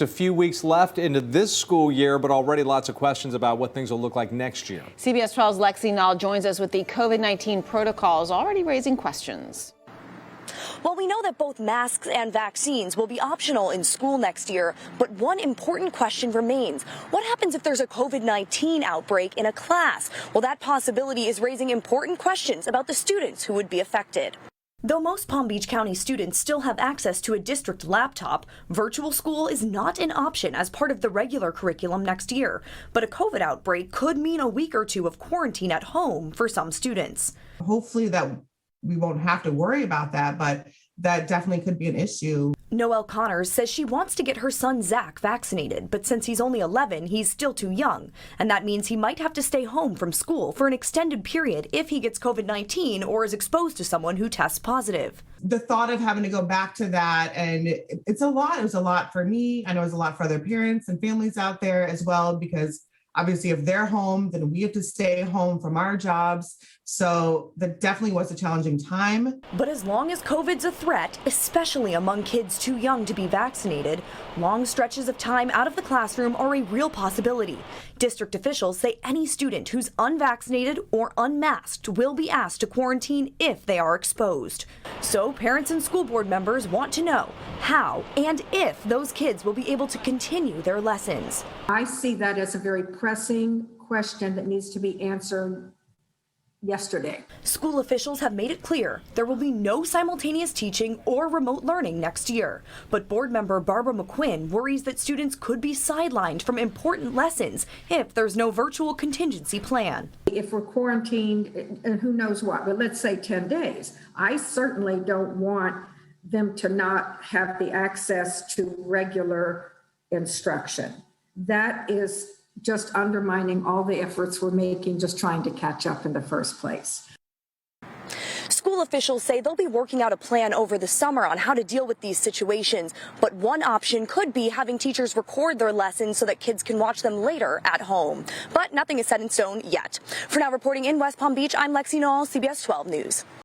A few weeks left into this school year, but already lots of questions about what things will look like next year. CBS 12's Lexi Nall joins us with the COVID-19 protocols, already raising questions. Well, we know that both masks and vaccines will be optional in school next year, but one important question remains. What happens if there's a COVID-19 outbreak in a class? Well, that possibility is raising important questions about the students who would be affected. Though most Palm Beach County students still have access to a district laptop, virtual school is not an option as part of the regular curriculum next year. But a COVID outbreak could mean a week or two of quarantine at home for some students. Hopefully that we won't have to worry about that, but that definitely could be an issue. Noelle Connors says she wants to get her son Zach vaccinated, but since he's only 11, he's still too young. And that means he might have to stay home from school for an extended period if he gets COVID-19 or is exposed to someone who tests positive. The thought of having to go back to that, and it's a lot. It was a lot for me. I know it was a lot for other parents and families out there as well, because obviously if they're home, then we have to stay home from our jobs. So that definitely was a challenging time. But as long as COVID's a threat, especially among kids too young to be vaccinated, long stretches of time out of the classroom are a real possibility. District officials say any student who's unvaccinated or unmasked will be asked to quarantine if they are exposed. So parents and school board members want to know how and if those kids will be able to continue their lessons. I see that as a very pressing question that needs to be answered yesterday. School officials have made it clear there will be no simultaneous teaching or remote learning next year. But board member Barbara McQuinn worries that students could be sidelined from important lessons if there's no virtual contingency plan. If we're quarantined, and who knows what, but let's say 10 days, I certainly don't want them to not have the access to regular instruction. That is just undermining all the efforts we're making just trying to catch up in the first place. School officials say they'll be working out a plan over the summer on how to deal with these situations. But one option could be having teachers record their lessons so that kids can watch them later at home. But nothing is set in stone yet. For now, reporting in West Palm Beach, I'm Lexi Nall, CBS 12 News.